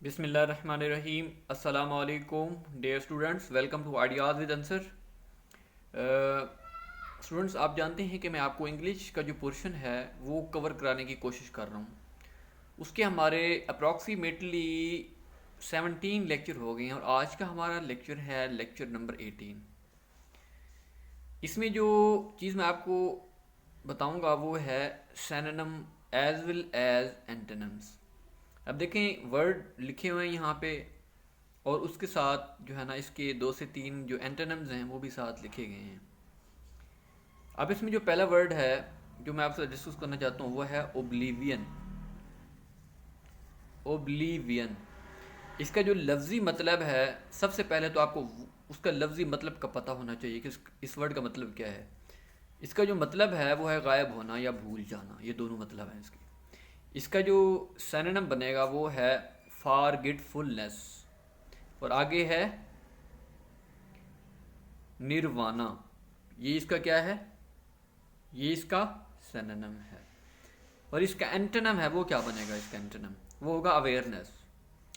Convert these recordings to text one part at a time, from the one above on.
बिस्मिल्लाहिर्रहमानिर्रहीम। अस्सलामु अलैकुम dear students, welcome to ideas with answer. Students, आप जानते हैं कि मैं आपको इंग्लिश का जो पोर्शन है वो कवर कराने की कोशिश कर रहा हूँ। उसके हमारे अप्रॉक्सीमेटली 17 लेक्चर हो गए हैं और आज का हमारा लेक्चर है लेक्चर नंबर 18। इसमें जो चीज़ मैं आपको बताऊंगा वो है synonym as well as antonyms. अब देखें, वर्ड लिखे हुए हैं यहाँ पे और उसके साथ जो है ना इसके 2 से 3 जो एंटोनिम्स हैं वो भी साथ लिखे गए हैं। अब इसमें जो पहला वर्ड है जो मैं आपसे डिस्कस करना चाहता हूँ वो है ओब्लिवियन। ओब्लिवियन, इसका जो लफ्ज़ी मतलब है, सबसे पहले तो आपको उसका लफ्ज़ी मतलब का पता होना चाहिए कि इस वर्ड का मतलब क्या है। इसका जो मतलब है वो है गायब होना या भूल जाना, ये दोनों मतलब हैं इसके। इसका जो सिनोनिम बनेगा वो है फॉरगेटफुलनेस और आगे है निर्वाणा। ये इसका क्या है? ये इसका सिनोनिम है। और इसका एंटोनिम है वो क्या बनेगा? इसका एंटोनिम वो होगा अवेयरनेस।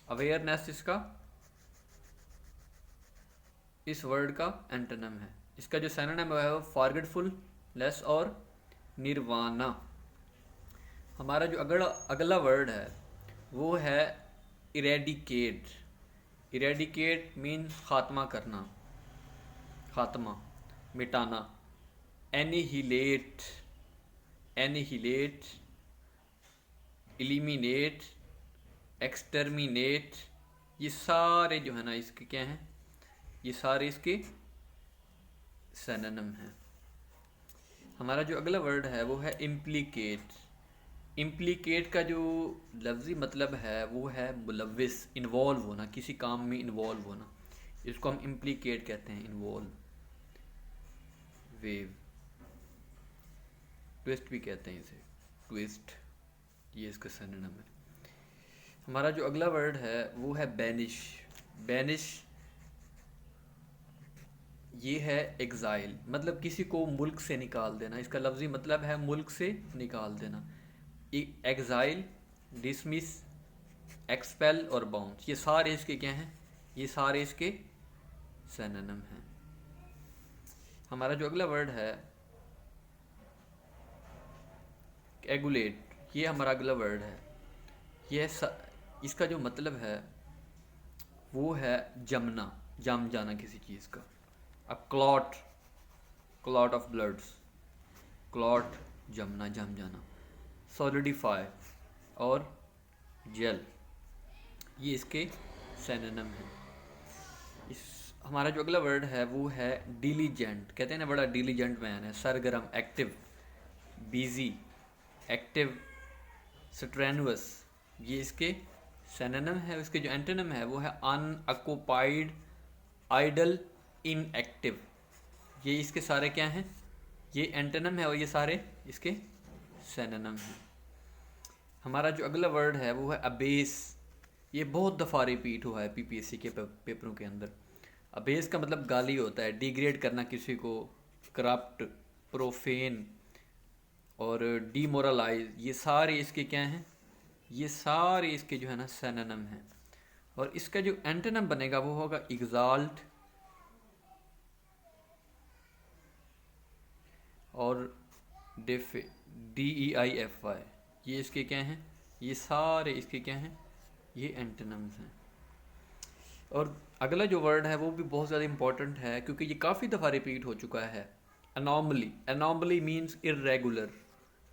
अवेयरनेस इसका इस वर्ड का एंटोनिम है। इसका जो सिनोनिम है वो फॉरगेटफुलनेस और निर्वाणा। हमारा जो अगला अगला वर्ड है वो है इरेडिकेट। इरेडिकेट मीन्स खात्मा करना, खात्मा, मिटाना। एनिहिलेट, एनिहिलेट, इलिमिनेट, एक्सटर्मिनेट, ये सारे जो है ना इसके क्या हैं? ये सारे इसके सिनोनिम हैं। हमारा जो अगला वर्ड है वो है इम्प्लीकेट। इम्प्लीकेट का जो लफ्ज़ी मतलब है वो है मुलविस, इन्वॉल्व होना, किसी काम में इन्वॉल्व होना। इसको हम इम्प्लीकेट कहते हैं, इन्वॉल्व। वेव, ट्विस्ट भी कहते हैं इसे, ट्विस्ट, ये इसका सिनोनिम है। हमारा जो अगला वर्ड है वो है बैनिश। बैनिश ये है एग्ज़ाइल, मतलब किसी को मुल्क से निकाल देना। इसका लफ्ज़ी मतलब है मुल्क से निकाल देना। एग्ज़ाइल, डिसमिस, एक्सपेल और बाउंस, ये सारे इसके क्या हैं? ये सारे इसके सिनोनिम हैं। हमारा जो अगला वर्ड है एगुलेट, ये हमारा अगला वर्ड है। इसका जो मतलब है वो है जमना, जम जाना किसी चीज़ का। अब clot, clot of bloods, clot, जमना, जम जाना। सॉलिडिफाई और जेल, ये इसके सिनोनिम हैं। इस हमारा जो अगला वर्ड है वो है डिलीजेंट। कहते हैं ना, बड़ा डिलीजेंट मैन है, सरगर्म, एक्टिव, बिजी, एक्टिव, स्ट्रेनुअस, ये इसके सिनोनिम है। इसके जो एंटोनिम है वो है अनऑक्युपाइड, आइडल, इनएक्टिव, ये इसके सारे क्या हैं? ये एंटोनिम है और ये सारे इसके सिनोनिम हैं। हमारा जो अगला वर्ड है वो है अबेस। ये बहुत दफ़ा रिपीट हुआ है पीपीएससी के पेपरों के अंदर। अबेस का मतलब गाली होता है, डिग्रेड करना किसी को, करप्ट, प्रोफेन और डीमोरलाइज, ये सारे इसके क्या हैं? ये सारे इसके जो है ना सिनोनिम हैं। और इसका जो एंटोनिम बनेगा वो होगा एग्जाल्ट और डिफे, DEIFY, ये इसके क्या हैं? ये सारे इसके क्या हैं? ये एंटोनिम्स हैं। और अगला जो वर्ड है वो भी बहुत ज़्यादा इंपॉर्टेंट है क्योंकि ये काफ़ी दफ़ा रिपीट हो चुका है। अनॉमली। अनॉमली मीन्स इरेगुलर,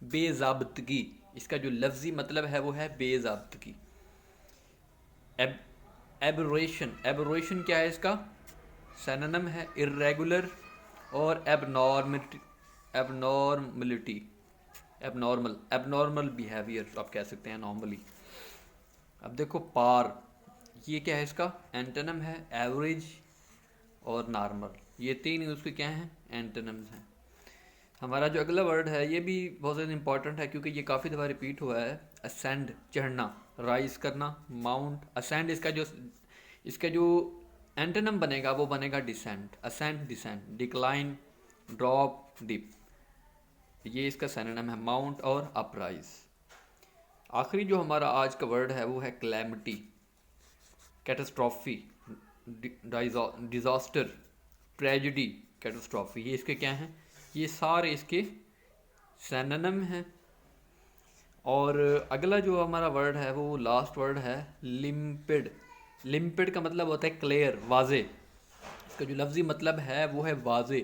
बेज़ाब्तगी। इसका जो लफ्ज़ी मतलब है वो है बेज़ाब्तगी। एब एबरेशन, एबरेशन क्या है? इसका सिनोनिम है इरेगुलर और abnormality, abnormality, abnormal, abnormal behaviour आप कह सकते हैं, नॉर्मली। अब देखो पार, ये क्या है? इसका एंटोनिम है एवरेज और नॉर्मल, ये तीन ही उसके क्या हैं? एंटोनिम्स हैं। हमारा जो अगला वर्ड है ये भी बहुत ज़्यादा इंपॉर्टेंट है क्योंकि ये काफ़ी दफ़ा रिपीट हुआ है। असेंड, चढ़ना, राइज करना, माउंट। असेंड, इसका जो एंटोनिम बनेगा वो बनेगा descent. Ascend, descent, decline, drop, dip, ये इसका सिनोनिम है माउंट और अपराइज। आखिरी जो हमारा आज का वर्ड है वो है calamity. Catastrophe, disaster, tragedy, catastrophe, ये इसके क्या हैं? ये सारे इसके सिनोनिम हैं। और अगला जो हमारा वर्ड है वो लास्ट वर्ड है लिम्पिड। लिम्पिड का मतलब होता है क्लियर, वाजे। इसका जो लफ्ज़ी मतलब है वो है वाजे।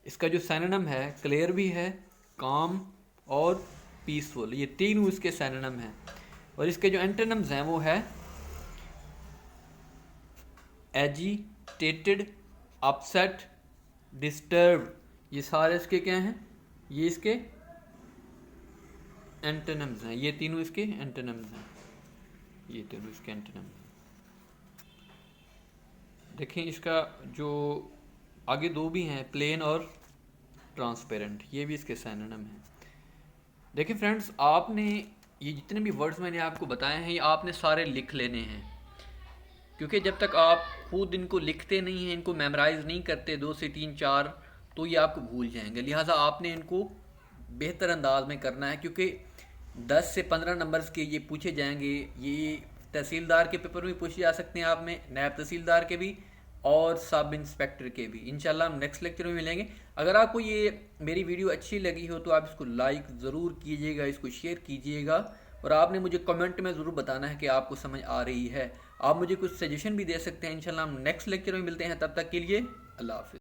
इसका जो सिनोनिम है क्लियर भी है, काम और पीसफुल, ये तीनों इसके सिनोनिम हैं। और इसके जो एंटोनिम्स हैं वो है एजिटेटेड, अपसेट, डिस्टर्ब, ये सारे इसके क्या हैं? ये इसके एंटोनिम्स हैं, ये तीनों इसके एंटोनिम्स हैं, ये तीनों इसके एंटोनिम्स हैं। देखें इसका जो आगे दो भी हैं, प्लेन और ट्रांसपेरेंट, ये भी इसके सिनोनिम हैं। देखिए फ्रेंड्स, आपने ये जितने भी वर्ड्स मैंने आपको बताए हैं ये आपने सारे लिख लेने हैं, क्योंकि जब तक आप खुद इनको लिखते नहीं हैं, इनको मेमोराइज नहीं करते 2 से 3 4, तो ये आपको भूल जाएंगे। लिहाजा आपने इनको बेहतर अंदाज में करना है, क्योंकि 10 से 15 नंबर्स के ये पूछे जाएंगे। ये तहसीलदार के पेपर में पूछे जा सकते हैं, आप में नायब तहसीलदार के भी और सब इंस्पेक्टर के भी। इंशाल्लाह हम नेक्स्ट लेक्चर में मिलेंगे। अगर आपको ये मेरी वीडियो अच्छी लगी हो तो आप इसको लाइक ज़रूर कीजिएगा, इसको शेयर कीजिएगा, और आपने मुझे कमेंट में ज़रूर बताना है कि आपको समझ आ रही है। आप मुझे कुछ सजेशन भी दे सकते हैं। इंशाल्लाह हम नेक्स्ट लेक्चर में मिलते हैं, तब तक के लिए अल्लाह हाफ़िज़।